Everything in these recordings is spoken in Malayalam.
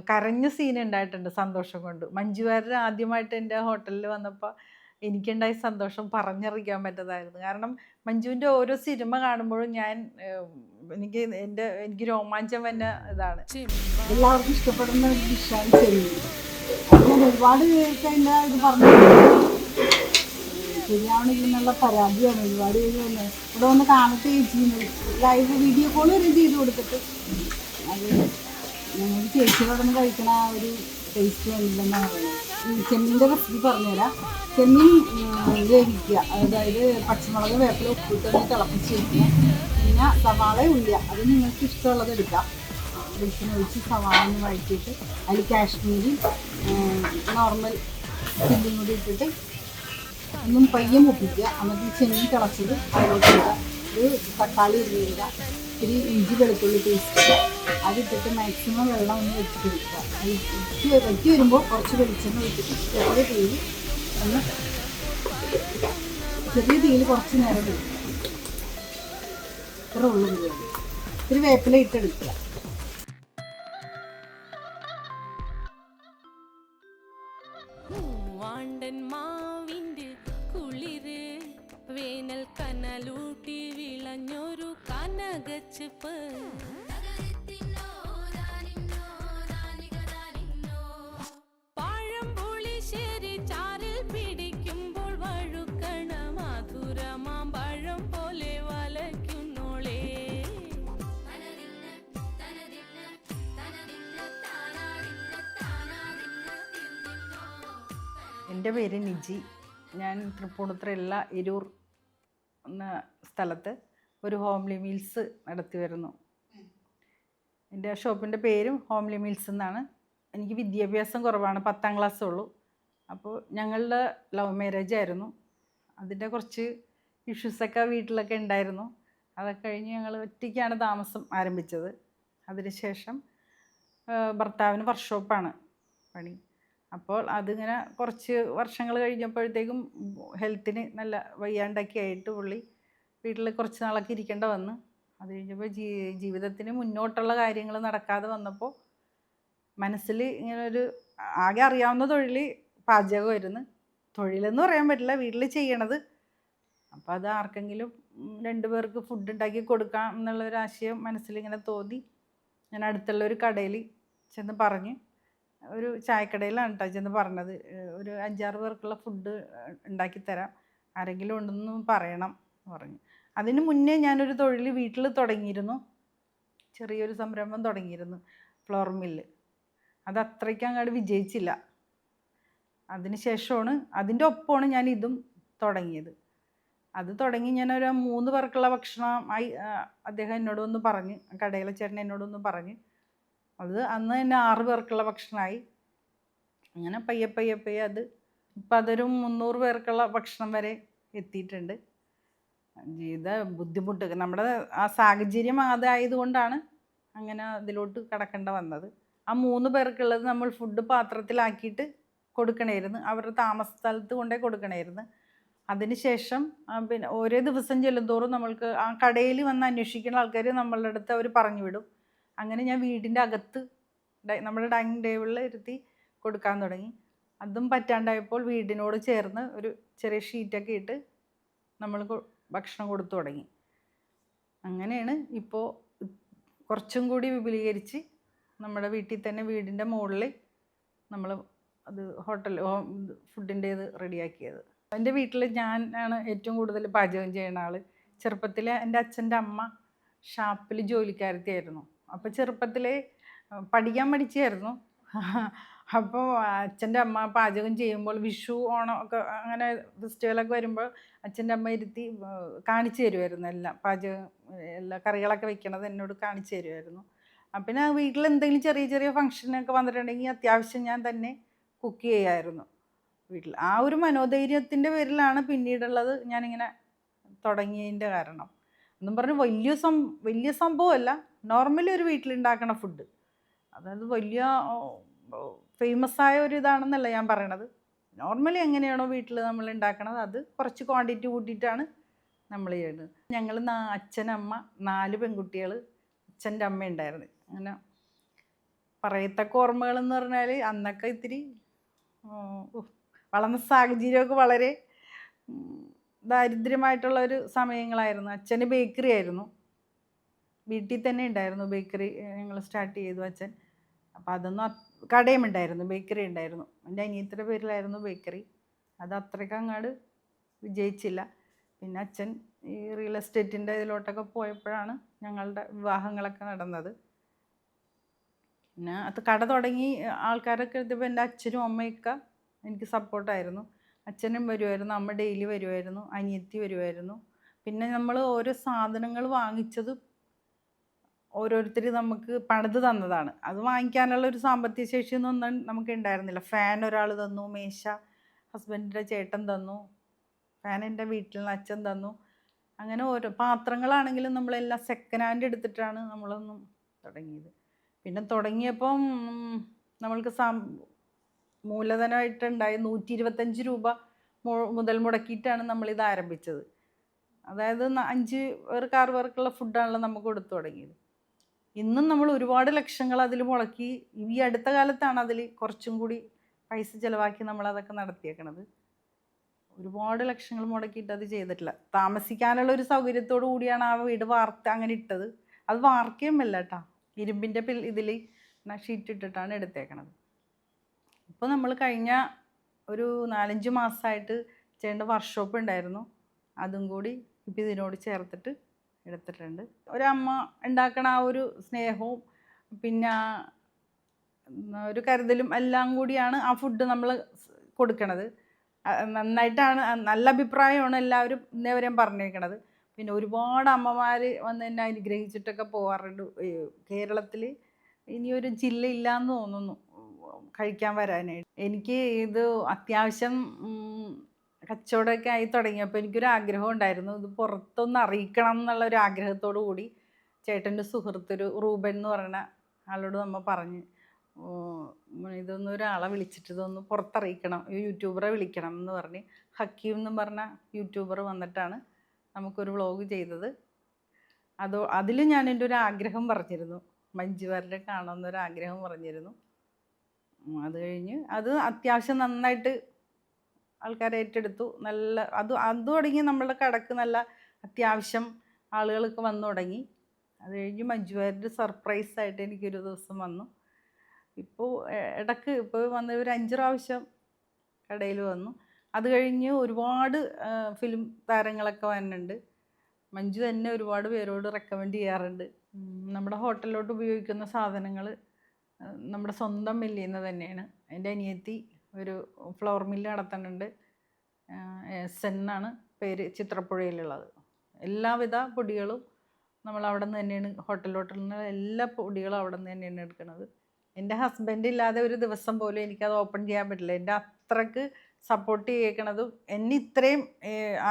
കരഞ്ഞ സീൻ ഉണ്ടായിട്ടുണ്ട് സന്തോഷം കൊണ്ട്. മഞ്ജു വാര്യർ ആദ്യമായിട്ട് എൻ്റെ ഹോട്ടലിൽ വന്നപ്പോൾ എനിക്കുണ്ടായ സന്തോഷം പറഞ്ഞറിയിക്കാൻ പറ്റതായിരുന്നു. കാരണം മഞ്ജുവിൻ്റെ ഓരോ സിനിമ കാണുമ്പോഴും ഞാൻ എനിക്ക് രോമാഞ്ചം തന്നെ ഇതാണ്. എല്ലാവർക്കും ഇഷ്ടപ്പെടുന്ന ഒരു ഡിഷാണ് ചെമ്മീൻ. അത് ഞാൻ ഒരുപാട് പേർക്ക് അതിൻ്റെ ഇത് പറഞ്ഞു ശരിയാവണില്ലെന്നുള്ള പരാതിയാണ്. ഒരുപാട് പേര് വന്ന് ഇവിടെ വന്ന് കാണട്ടെ ചേച്ചി ലൈവ് വീഡിയോ കോൾ വരെ ചെയ്ത് കൊടുത്തിട്ട് അത് ഞങ്ങൾ ചേച്ചിയോടെ നിന്ന് കഴിക്കണ ആ ഒരു ടേസ്റ്റ് വന്നില്ലെന്നാണ് പറയുന്നത്. ചെമ്മീൻ്റെ റെസിപ്പി പറഞ്ഞുതരാം. ചെമ്മീൻ വേവിക്കുക, അതായത് പച്ചമുളക് വേപ്പില ഉപ്പിട്ടൊന്ന് തിളപ്പിച്ച് വയ്ക്കുക. പിന്നെ സവാള ഉള്ളിയ അത് നിങ്ങൾക്ക് ഇഷ്ടമുള്ളത് എടുക്കാം. വെളിച്ചെണ്ണ ഒഴിച്ച് സവാള ഒന്ന് വഴറ്റിയിട്ട് അതിൽ കാശ്മീരി നോർമൽ ചില്ലിയും കൂടി ഇട്ടിട്ട് ഒന്നും പയ്യെ മുപ്പിക്കുക. എന്നിട്ട് ചെമ്മീൻ തിളച്ചത് അതിലോട്ട് ഇടുക. ഒരു തക്കാളി ഇടുക, ഇത്തിരി ഇഞ്ചി വെളുത്തുള്ളി പേസ്റ്റ് അതിട്ടിട്ട് മാക്സിമം വെള്ളം ഒന്ന് വെച്ചിട്ട് വെക്കുക. വെറ്റി വരുമ്പോൾ കുറച്ച് വെളിച്ചെണ്ണ വെച്ചിട്ട് ചെറിയ തീയിൽ കുറച്ച് നേരം വെക്കുക. ഇത്ര ഉള്ളു ബിരിയാണി. ഇത്തിരി വേപ്പില ഇട്ടെടുക്കുക. വേനൽ കനലൂട്ടി വിളഞ്ഞൊരു കനകച്ചിപ്പ് പഴംപുളിശ്ശേരി ചാറിൽ പിടിക്കുമ്പോൾ വഴുക്കണ മധുരമാം പഴം പോലെ വലയ്ക്കുന്നോളേ. എൻ്റെ പേര് നിജി. ഞാൻ തൃപ്പൂണിത്തുറയുള്ള എരൂർ എന്ന സ്ഥലത്ത് ഒരു ഹോംലി മീൽസ് നടത്തി വരുന്നു. എൻ്റെ ഷോപ്പിൻ്റെ പേരും ഹോംലി മീൽസ് എന്നാണ്. എനിക്ക് വിദ്യാഭ്യാസം കുറവാണ്, 10ാം ക്ലാസ്സേ ഉള്ളൂ. അപ്പോൾ ഞങ്ങളുടെ ലവ് മാരേജ് ആയിരുന്നു. അതിൻ്റെ കുറച്ച് ഇഷ്യൂസൊക്കെ വീട്ടിലൊക്കെ ഉണ്ടായിരുന്നു. അതൊക്കെ കഴിഞ്ഞ് ഞങ്ങൾ ഒറ്റയ്ക്കാണ് താമസം ആരംഭിച്ചത്. അതിനുശേഷം ഭർത്താവിന് വർക്ക്ഷോപ്പാണ് പണി. അപ്പോൾ അതിങ്ങനെ കുറച്ച് വർഷങ്ങൾ കഴിഞ്ഞപ്പോഴത്തേക്കും ഹെൽത്തിന് നല്ല വയ്യാണ്ടൊക്കെ ആയിട്ട് പുള്ളി വീട്ടിൽ കുറച്ച് നാളൊക്കെ ഇരിക്കേണ്ട വന്ന്. അത് കഴിഞ്ഞപ്പോൾ ജീവിതത്തിന് മുന്നോട്ടുള്ള കാര്യങ്ങൾ നടക്കാതെ വന്നപ്പോൾ മനസ്സിൽ ഇങ്ങനൊരു ആകെ അറിയാവുന്ന തൊഴിൽ പാചകമായിരുന്നു. തൊഴിലെന്ന് പറയാൻ പറ്റില്ല, വീട്ടിൽ ചെയ്യണത്. അപ്പോൾ അത് ആർക്കെങ്കിലും 2 പേർക്ക് ഫുഡ് ഉണ്ടാക്കി കൊടുക്കാം എന്നുള്ളൊരാശയം മനസ്സിലിങ്ങനെ തോന്നി. ഞാൻ അടുത്തുള്ളൊരു കടയിൽ ചെന്ന് പറഞ്ഞ്, ഒരു ചായക്കടയിലാണ് കേട്ടോ ചെന്ന് പറഞ്ഞത്, ഒരു 5-6 പേർക്കുള്ള ഫുഡ് ഉണ്ടാക്കി തരാം, ആരെങ്കിലും ഉണ്ടെന്ന് പറയണം എന്ന് പറഞ്ഞു. അതിന് മുന്നേ ഞാനൊരു തൊഴിൽ വീട്ടിൽ തുടങ്ങിയിരുന്നു. ചെറിയൊരു സംരംഭം തുടങ്ങിയിരുന്നു, ഫ്ലോർ മില്ല്. അത് അത്രയ്ക്ക് അങ്ങോട്ട് വിജയിച്ചില്ല. അതിന് ശേഷമാണ്, അതിൻ്റെ ഒപ്പമാണ് ഞാൻ ഇതും തുടങ്ങിയത്. അത് തുടങ്ങി ഞാനൊരു 3 പേർക്കുള്ള ഭക്ഷണമായി അദ്ദേഹം എന്നോടൊന്ന് പറഞ്ഞ്, കടയിലെ ചേട്ടൻ എന്നോടൊന്ന് പറഞ്ഞ്. അത് അന്ന് തന്നെ 6 പേർക്കുള്ള ഭക്ഷണമായി. അങ്ങനെ പയ്യെ അത് ഇപ്പം അതൊരു 300 പേർക്കുള്ള ഭക്ഷണം വരെ എത്തിയിട്ടുണ്ട്. ജീവിത ബുദ്ധിമുട്ട്, നമ്മുടെ ആ സാഹചര്യം അതായതുകൊണ്ടാണ് അങ്ങനെ അതിലോട്ട് കടക്കേണ്ട വന്നത്. ആ 3 പേർക്കുള്ളത് നമ്മൾ ഫുഡ് പാത്രത്തിലാക്കിയിട്ട് കൊടുക്കണമായിരുന്നു, അവരുടെ താമസ സ്ഥലത്ത് കൊണ്ടേ കൊടുക്കണമായിരുന്നു. അതിന് ശേഷം പിന്നെ ഓരോ ദിവസം ചെല്ലുന്തോറും നമ്മൾക്ക് ആ കടയിൽ വന്ന് അന്വേഷിക്കുന്ന ആൾക്കാർ നമ്മളുടെ അടുത്ത് അവർ പറഞ്ഞു വിടും. അങ്ങനെ ഞാൻ വീടിൻ്റെ അകത്ത് നമ്മുടെ ഡൈനിങ് ടേബിളിൽ ഇരുത്തി കൊടുക്കാൻ തുടങ്ങി. അതും പറ്റാണ്ടായപ്പോൾ വീടിനോട് ചേർന്ന് ഒരു ചെറിയ ഷീറ്റൊക്കെ ഇട്ട് നമ്മൾ ഭക്ഷണം കൊടുത്തു തുടങ്ങി. അങ്ങനെയാണ് ഇപ്പോൾ കുറച്ചും കൂടി വിപുലീകരിച്ച് നമ്മുടെ വീട്ടിൽ തന്നെ വീടിൻ്റെ മുകളിൽ നമ്മൾ അത് ഫുഡിൻ്റെ ഇത് റെഡിയാക്കിയത്. എൻ്റെ വീട്ടിൽ ഞാനാണ് ഏറ്റവും കൂടുതൽ പാചകം ചെയ്യുന്ന ആൾ. ചെറുപ്പത്തിൽ എൻ്റെ അച്ഛൻ്റെ അമ്മ ഷാപ്പിൽ ജോലിക്കാരത്തിയായിരുന്നു. അപ്പോൾ ചെറുപ്പത്തിലേ പഠിക്കാൻ പഠിച്ചായിരുന്നു. അപ്പോൾ അച്ഛൻ്റെ അമ്മ പാചകം ചെയ്യുമ്പോൾ വിഷു ഓണം ഒക്കെ അങ്ങനെ ഫെസ്റ്റിവലൊക്കെ വരുമ്പോൾ അച്ഛൻ്റെ അമ്മ ഇരുത്തി കാണിച്ചു തരുമായിരുന്നു. എല്ലാം പാചകം, എല്ലാ കറികളൊക്കെ വെക്കണത് എന്നോട് കാണിച്ചു തരുമായിരുന്നു. പിന്നെ വീട്ടിൽ എന്തെങ്കിലും ചെറിയ ചെറിയ ഫംഗ്ഷനൊക്കെ വന്നിട്ടുണ്ടെങ്കിൽ അത്യാവശ്യം ഞാൻ തന്നെ കുക്ക് ചെയ്യുമായിരുന്നു വീട്ടിൽ. ആ ഒരു മനോധൈര്യത്തിൻ്റെ പേരിലാണ് പിന്നീടുള്ളത് ഞാനിങ്ങനെ തുടങ്ങിയതിൻ്റെ കാരണം. എന്നും പറഞ്ഞ് വലിയ സംഭവമല്ല, നോർമലി ഒരു വീട്ടിലുണ്ടാക്കണ ഫുഡ്. അതായത് വലിയ ഫേമസായ ഒരു ഇതാണെന്നല്ല ഞാൻ പറയണത്. നോർമലി എങ്ങനെയാണോ വീട്ടിൽ നമ്മൾ ഉണ്ടാക്കണത് അത് കുറച്ച് ക്വാണ്ടിറ്റി കൂട്ടിയിട്ടാണ് നമ്മൾ ചെയ്യുന്നത്. ഞങ്ങൾ അച്ഛനമ്മ 4 പെൺകുട്ടികൾ, അച്ഛൻ്റെ അമ്മ ഉണ്ടായിരുന്നു. അങ്ങനെ പറയത്തക്ക ഓർമ്മകളെന്ന് പറഞ്ഞാൽ അന്നൊക്കെ ഇത്തിരി വളർന്ന സാഹചര്യമൊക്കെ വളരെ ദാരിദ്ര്യമായിട്ടുള്ള ഒരു സമയങ്ങളായിരുന്നു. അച്ഛന് ബേക്കറി ആയിരുന്നു, വീട്ടിൽ തന്നെ ഉണ്ടായിരുന്നു ബേക്കറി. ഞങ്ങൾ സ്റ്റാർട്ട് ചെയ്തു അച്ഛൻ. അപ്പോൾ അതൊന്നും കടയും ഉണ്ടായിരുന്നു, ബേക്കറി ഉണ്ടായിരുന്നു. എൻ്റെ അനിയത്തിയുടെ പേരിലായിരുന്നു ബേക്കറി. അത് അത്രയ്ക്ക് അങ്ങോട്ട് വിജയിച്ചില്ല. പിന്നെ അച്ഛൻ ഈ റിയൽ എസ്റ്റേറ്റിൻ്റെ ഇതിലോട്ടൊക്കെ പോയപ്പോഴാണ് ഞങ്ങളുടെ വിവാഹങ്ങളൊക്കെ നടന്നത്. പിന്നെ അത് കട തുടങ്ങി ആൾക്കാരൊക്കെ എത്തിയപ്പോൾ എൻ്റെ അച്ഛനും അമ്മയൊക്കെ എനിക്ക് സപ്പോർട്ടായിരുന്നു. അച്ഛനും വരുമായിരുന്നു, അമ്മ ഡെയിലി വരുമായിരുന്നു, അനിയത്തി വരുമായിരുന്നു. പിന്നെ നമ്മൾ ഓരോ സാധനങ്ങൾ വാങ്ങിച്ചത് ഓരോരുത്തർ നമുക്ക് പണിത് തന്നതാണ്. അത് വാങ്ങിക്കാനുള്ള ഒരു സാമ്പത്തിക ശേഷിയൊന്നും നമുക്ക് ഉണ്ടായിരുന്നില്ല. ഫാൻ ഒരാൾ തന്നു, മേശ ഹസ്ബൻഡിൻ്റെ ചേട്ടൻ തന്നു, ഫാൻ എൻ്റെ വീട്ടിൽ നിന്ന് അച്ഛൻ തന്നു. അങ്ങനെ ഓരോ പാത്രങ്ങളാണെങ്കിലും നമ്മളെല്ലാം സെക്കൻഡ് ഹാൻഡ് എടുത്തിട്ടാണ് നമ്മളൊന്നും തുടങ്ങിയത്. പിന്നെ തുടങ്ങിയപ്പം നമ്മൾക്ക് മൂലധനമായിട്ടുണ്ടായ 125 രൂപ മുതൽ മുടക്കിയിട്ടാണ് നമ്മളിത് ആരംഭിച്ചത്. അതായത് 5 പേർക്ക് 6 പേർക്കുള്ള ഫുഡാണല്ലോ നമുക്ക് കൊടുത്തു തുടങ്ങിയത്. ഇന്നും നമ്മൾ ഒരുപാട് ലക്ഷങ്ങൾ അതിൽ മുടക്കി. ഈ അടുത്ത കാലത്താണ് അതിൽ കുറച്ചും കൂടി പൈസ ചിലവാക്കി നമ്മളതൊക്കെ നടത്തിയേക്കണത്. ഒരുപാട് ലക്ഷങ്ങൾ മുടക്കിയിട്ട് അത് ചെയ്തിട്ടില്ല. താമസിക്കാനുള്ള ഒരു സൗകര്യത്തോടു കൂടിയാണ് ആ വീട് അങ്ങനെ ഇട്ടത്. അത് വാർക്കുകയുമല്ല കേട്ടോ, ഇരുമ്പിൻ്റെ ഇതിൽ ഷീറ്റ് ഇട്ടിട്ടാണ് എടുത്തേക്കണത്. ഇപ്പോൾ നമ്മൾ കഴിഞ്ഞ ഒരു 4-5 മാസമായിട്ട് ചെയ്യേണ്ട വർക്ക്ഷോപ്പ് ഉണ്ടായിരുന്നു, അതും കൂടി ഇപ്പം ഇതിനോട് ചേർത്തിട്ട് എടുത്തിട്ടുണ്ട്. ഒരമ്മ ഉണ്ടാക്കണ ആ ഒരു സ്നേഹവും പിന്നെ ഒരു കരുതലും എല്ലാം കൂടിയാണ് ആ ഫുഡ് നമ്മൾ കൊടുക്കണത്. നന്നായിട്ടാണ്, നല്ല അഭിപ്രായമാണ് എല്ലാവരും ഇന്നേവരെയും പറഞ്ഞേക്കണത്. പിന്നെ ഒരുപാട് അമ്മമാർ വന്ന് എന്നെ അനുഗ്രഹിച്ചിട്ടൊക്കെ പോകാറുണ്ട്. കേരളത്തിൽ ഇനിയൊരു ജില്ല ഇല്ലയെന്ന് തോന്നുന്നു കഴിക്കാൻ വരാനായിട്ട്. എനിക്ക് ഇത് അത്യാവശ്യം കച്ചവടമൊക്കെ ആയി തുടങ്ങിയപ്പോൾ എനിക്കൊരു ആഗ്രഹം ഉണ്ടായിരുന്നു, ഇത് പുറത്തൊന്ന് അറിയിക്കണം എന്നുള്ളൊരു ആഗ്രഹത്തോടു കൂടി ചേട്ടൻ്റെ സുഹൃത്തൊരു റൂബൻ എന്ന് പറയുന്ന ആളോട് നമ്മൾ പറഞ്ഞ്, ഇതൊന്നും ഒരാളെ വിളിച്ചിട്ട് ഇതൊന്ന് പുറത്തറിയിക്കണം, യൂട്യൂബറെ വിളിക്കണം എന്ന് പറഞ്ഞ് ഹക്കീം എന്നും പറഞ്ഞ യൂട്യൂബർ വന്നിട്ടാണ് നമുക്കൊരു വ്ളോഗ് ചെയ്തത്. അതിൽ ഞാൻ എൻ്റെ ഒരു ആഗ്രഹം പറഞ്ഞിരുന്നു, മഞ്ജു വാര്യരെ കാണണമെന്നൊരാഗ്രഹം പറഞ്ഞിരുന്നു. അത് കഴിഞ്ഞ് അത് അത്യാവശ്യം നന്നായിട്ട് ആൾക്കാർ ഏറ്റെടുത്തു. നല്ല അത് തുടങ്ങി നമ്മളുടെ കടക്ക് നല്ല അത്യാവശ്യം ആളുകളൊക്കെ വന്നു തുടങ്ങി. അത് കഴിഞ്ഞ് മഞ്ജു വാര്യർ സർപ്രൈസായിട്ട് എനിക്കൊരു ദിവസം വന്നു. ഇപ്പോൾ ഇടയ്ക്ക് ഇപ്പോൾ വന്ന ഒരു 5 പ്രാവശ്യം കടയിൽ വന്നു. അത് കഴിഞ്ഞ് ഒരുപാട് ഫിലിം താരങ്ങളൊക്കെ വരുന്നുണ്ട്. മഞ്ജു തന്നെ ഒരുപാട് പേരോട് റെക്കമെൻഡ് ചെയ്യാറുണ്ട്. നമ്മുടെ ഹോട്ടലിലോട്ട് ഉപയോഗിക്കുന്ന സാധനങ്ങൾ നമ്മുടെ സ്വന്തം മില്ലിൽ നിന്ന് തന്നെയാണ്. എൻ്റെ അനിയത്തി ഒരു ഫ്ലവർ മില്ല് നടത്തുന്നുണ്ട്, സെന്നാണ് പേര്, ചിത്രപ്പുഴയിലുള്ളത്. എല്ലാവിധ പൊടികളും നമ്മൾ അവിടെ നിന്ന് തന്നെയാണ്, ഹോട്ടലിൽ നിന്ന് എല്ലാ പൊടികളും അവിടെ നിന്ന് തന്നെയാണ് എടുക്കുന്നത്. എൻ്റെ ഹസ്ബൻഡ് ഇല്ലാതെ ഒരു ദിവസം പോലും എനിക്കത് ഓപ്പൺ ചെയ്യാൻ പറ്റില്ല. എൻ്റെ അത്രയ്ക്ക് സപ്പോർട്ട് ചെയ്യേക്കണതും എന്നെ ഇത്രയും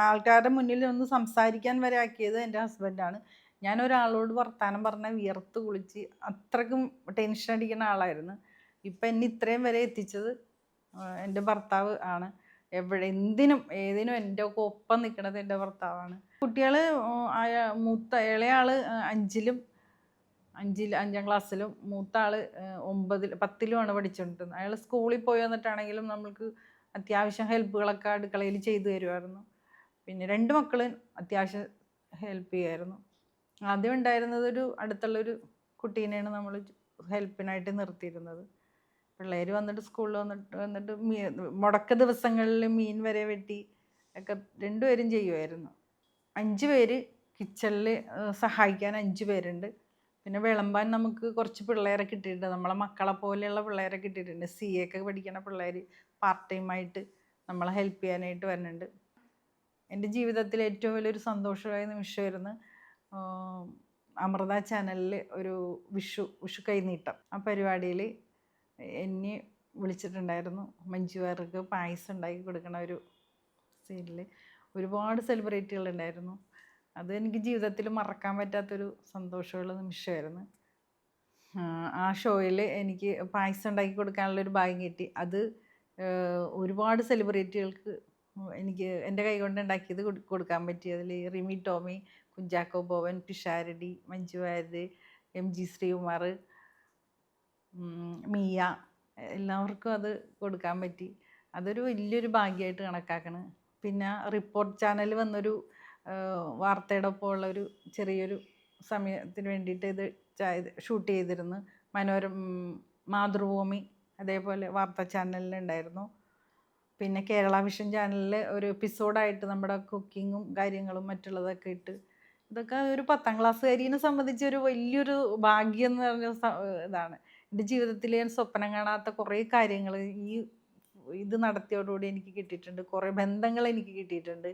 ആൾക്കാരുടെ മുന്നിൽ ഒന്ന് സംസാരിക്കാൻ വരെ ആക്കിയത് എൻ്റെ ഹസ്ബൻഡാണ്. ഞാൻ ഒരാളോട് വർത്തമാനം പറഞ്ഞാൽ വിയർത്ത് കുളിച്ച് അത്രയ്ക്കും ടെൻഷൻ അടിക്കുന്ന ആളായിരുന്നു. ഇപ്പം എന്നെ ഇത്രയും വരെ എത്തിച്ചത് എൻ്റെ ഭർത്താവ് ആണ്. എന്തിനും ഏതിനും എൻ്റെ ഒക്കെ ഒപ്പം നിൽക്കുന്നത് എൻ്റെ ഭർത്താവാണ്. കുട്ടികൾ ഇളയാൾ 5ാം ക്ലാസ്സിലും മൂത്ത ആൾ 10ലുമാണ് പഠിച്ചുകൊണ്ടിരുന്നത്. അയാൾ സ്കൂളിൽ പോയി വന്നിട്ടാണെങ്കിലും നമ്മൾക്ക് അത്യാവശ്യം ഹെൽപ്പുകളൊക്കെ അടുക്കളയിൽ ചെയ്തു തരുമായിരുന്നു. പിന്നെ 2 മക്കളും അത്യാവശ്യം ഹെൽപ്പ് ചെയ്യുമായിരുന്നു. ആദ്യം ഉണ്ടായിരുന്നത് അടുത്തുള്ളൊരു കുട്ടീനെയാണ് നമ്മൾ ഹെൽപ്പിനായിട്ട് നിർത്തിയിരുന്നത്. പിള്ളേർ വന്നിട്ട് സ്കൂളിൽ വന്നിട്ട് മുടക്ക ദിവസങ്ങളിൽ മീൻ വരെ വെട്ടി ഒക്കെ 2 പേരും ചെയ്യുമായിരുന്നു. 5 പേര് കിച്ചണിൽ സഹായിക്കാൻ 5 പേരുണ്ട്. പിന്നെ വിളമ്പാൻ നമുക്ക് കുറച്ച് പിള്ളേരെ കിട്ടിയിട്ടുണ്ട്, നമ്മളെ മക്കളെ പോലെയുള്ള പിള്ളേരെ കിട്ടിയിട്ടുണ്ട്. CA ഒക്കെ പഠിക്കുന്ന പിള്ളേർ പാർട്ട് ടൈമായിട്ട് നമ്മളെ ഹെൽപ്പ് ചെയ്യാനായിട്ട് വരുന്നുണ്ട്. എൻ്റെ ജീവിതത്തിൽ ഏറ്റവും വലിയൊരു സന്തോഷമായ നിമിഷമായിരുന്നു അമൃത ചാനലിൽ ഒരു വിഷു കൈനീട്ടം. ആ പരിപാടിയിൽ എന്നെ വിളിച്ചിട്ടുണ്ടായിരുന്നു. മഞ്ജു വാര്യർക്ക് പായസം ഉണ്ടാക്കി കൊടുക്കണ ഒരു സീനിൽ ഒരുപാട് സെലിബ്രിറ്റികളുണ്ടായിരുന്നു. അത് എനിക്ക് ജീവിതത്തിൽ മറക്കാൻ പറ്റാത്തൊരു സന്തോഷമുള്ള നിമിഷമായിരുന്നു. ആ ഷോയിൽ എനിക്ക് പായസം ഉണ്ടാക്കി കൊടുക്കാനുള്ളൊരു ഭാഗ്യം കിട്ടി. അത് ഒരുപാട് സെലിബ്രിറ്റികൾക്ക് എനിക്ക് എൻ്റെ കൈ കൊണ്ട് ഉണ്ടാക്കിയത് കൊടുക്കാൻ പറ്റി. അതിൽ റിമി ടോമി, കുഞ്ചാക്കോ ബോബൻ, പിഷാരടി, മഞ്ജു വാര്യർ, MG ശ്രീകുമാർ, മിയ, എല്ലാവർക്കും അത് കൊടുക്കാൻ പറ്റി. അതൊരു വലിയൊരു ഭാഗ്യമായിട്ട് കണക്കാക്കണം. പിന്നെ റിപ്പോർട്ട് ചാനൽ വന്നൊരു വാർത്തയുടെ ഒപ്പമുള്ളൊരു ചെറിയൊരു സമയത്തിന് വേണ്ടിയിട്ട് ഇത് ഷൂട്ട് ചെയ്തിരുന്നു. മാതൃഭൂമി അതേപോലെ വാർത്താ ചാനലിലുണ്ടായിരുന്നു. പിന്നെ കേരള വിഷൻ ചാനലിൽ ഒരു എപ്പിസോഡായിട്ട് നമ്മുടെ കുക്കിങ്ങും കാര്യങ്ങളും മറ്റുള്ളതൊക്കെ ഇട്ട്, ഇതൊക്കെ ഒരു 10ാം ക്ലാസ്സുകാരിനെ സംബന്ധിച്ച് ഒരു വലിയൊരു ഭാഗ്യം എന്ന് പറഞ്ഞ ഇതാണ്. എൻ്റെ ജീവിതത്തിൽ ഞാൻ സ്വപ്നം കാണാത്ത കുറേ കാര്യങ്ങൾ ഇത് നടത്തിയോടുകൂടി എനിക്ക് കിട്ടിയിട്ടുണ്ട്. കുറേ ബന്ധങ്ങൾ എനിക്ക് കിട്ടിയിട്ടുണ്ട്.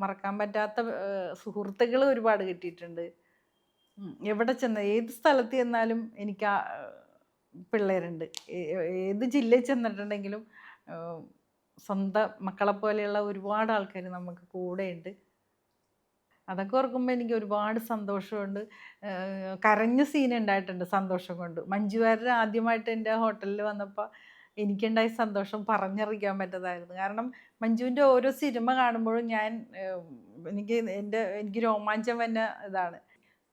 മറക്കാൻ പറ്റാത്ത സുഹൃത്തുക്കൾ ഒരുപാട് കിട്ടിയിട്ടുണ്ട്. എവിടെ ചെന്ന ഏത് സ്ഥലത്ത് ചെന്നാലും എനിക്ക് ആ പിള്ളേരുണ്ട്. ഏത് ജില്ലയിൽ ചെന്നിട്ടുണ്ടെങ്കിലും സ്വന്തം മക്കളെ പോലെയുള്ള ഒരുപാട് ആൾക്കാർ നമുക്ക് കൂടെയുണ്ട്. അതൊക്കെ ഓർക്കുമ്പോൾ എനിക്ക് ഒരുപാട് സന്തോഷമുണ്ട്. കരഞ്ഞ സീൻ ഉണ്ടായിട്ടുണ്ട് സന്തോഷം കൊണ്ട്. മഞ്ജു വാര്യർ ആദ്യമായിട്ട് എൻ്റെ ഹോട്ടലിൽ വന്നപ്പോൾ എനിക്കുണ്ടായ സന്തോഷം പറഞ്ഞറിയിക്കാൻ പറ്റതായിരുന്നു. കാരണം മഞ്ജുവിൻ്റെ ഓരോ സിനിമ കാണുമ്പോഴും എനിക്ക് രോമാഞ്ചം തന്നെ ഇതാണ്.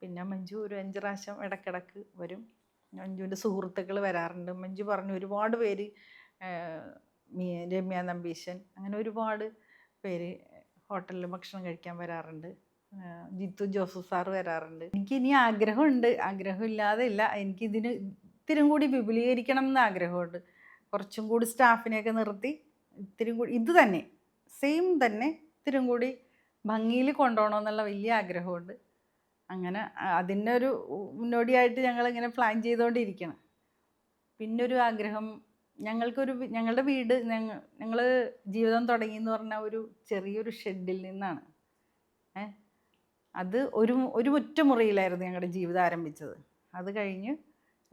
പിന്നെ മഞ്ജു ഒരു 5 പ്രാവശ്യം ഇടയ്ക്കിടയ്ക്ക് വരും. മഞ്ജുവിൻ്റെ സുഹൃത്തുക്കൾ വരാറുണ്ട്. മഞ്ജു പറഞ്ഞു ഒരുപാട് പേര്, രമ്യ നമ്പീശൻ, അങ്ങനെ ഒരുപാട് പേര് ഹോട്ടലിൽ ഭക്ഷണം കഴിക്കാൻ വരാറുണ്ട്. ജിത്തു ജോസഫ് സാറ് വരാറുണ്ട്. എനിക്കിനി ആഗ്രഹമുണ്ട്, ആഗ്രഹമില്ലാതെ ഇല്ല. എനിക്കിതിന് ഇത്തിരി കൂടി വിപുലീകരിക്കണം എന്ന് ആഗ്രഹമുണ്ട്. കുറച്ചും കൂടി സ്റ്റാഫിനെയൊക്കെ നിർത്തി ഇത്തിരി കൂടി ഇത് തന്നെ സെയിം തന്നെ ഇത്തിരി കൂടി ഭംഗിയിൽ കൊണ്ടുപോകണമെന്നുള്ള വലിയ ആഗ്രഹമുണ്ട്. അങ്ങനെ അതിൻ്റെ ഒരു മുന്നോടിയായിട്ട് ഞങ്ങളിങ്ങനെ പ്ലാൻ ചെയ്തുകൊണ്ടിരിക്കണം. പിന്നൊരു ആഗ്രഹം, ഞങ്ങളുടെ വീട് ഞങ്ങൾ ജീവിതം തുടങ്ങിയെന്ന് പറഞ്ഞാൽ ഒരു ചെറിയൊരു ഷെഡിൽ നിന്നാണ്. അത് ഒരു ഒറ്റമുറിയിലായിരുന്നു ഞങ്ങളുടെ ജീവിതം ആരംഭിച്ചത്. അത് കഴിഞ്ഞ്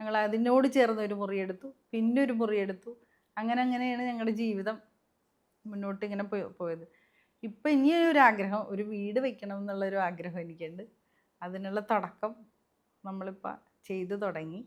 ഞങ്ങൾ അതിനോട് ചേർന്ന് ഒരു മുറിയെടുത്തു, പിന്നെ ഒരു മുറിയെടുത്തു. അങ്ങനെയാണ് ഞങ്ങളുടെ ജീവിതം മുന്നോട്ട് ഇങ്ങനെ പോയത്. ഇപ്പം ഇനിയൊരാഗ്രഹം, ഒരു വീട് വയ്ക്കണം എന്നുള്ളൊരു ആഗ്രഹം എനിക്കുണ്ട്. അതിനുള്ള തുടക്കം നമ്മളിപ്പോൾ ചെയ്തു തുടങ്ങി.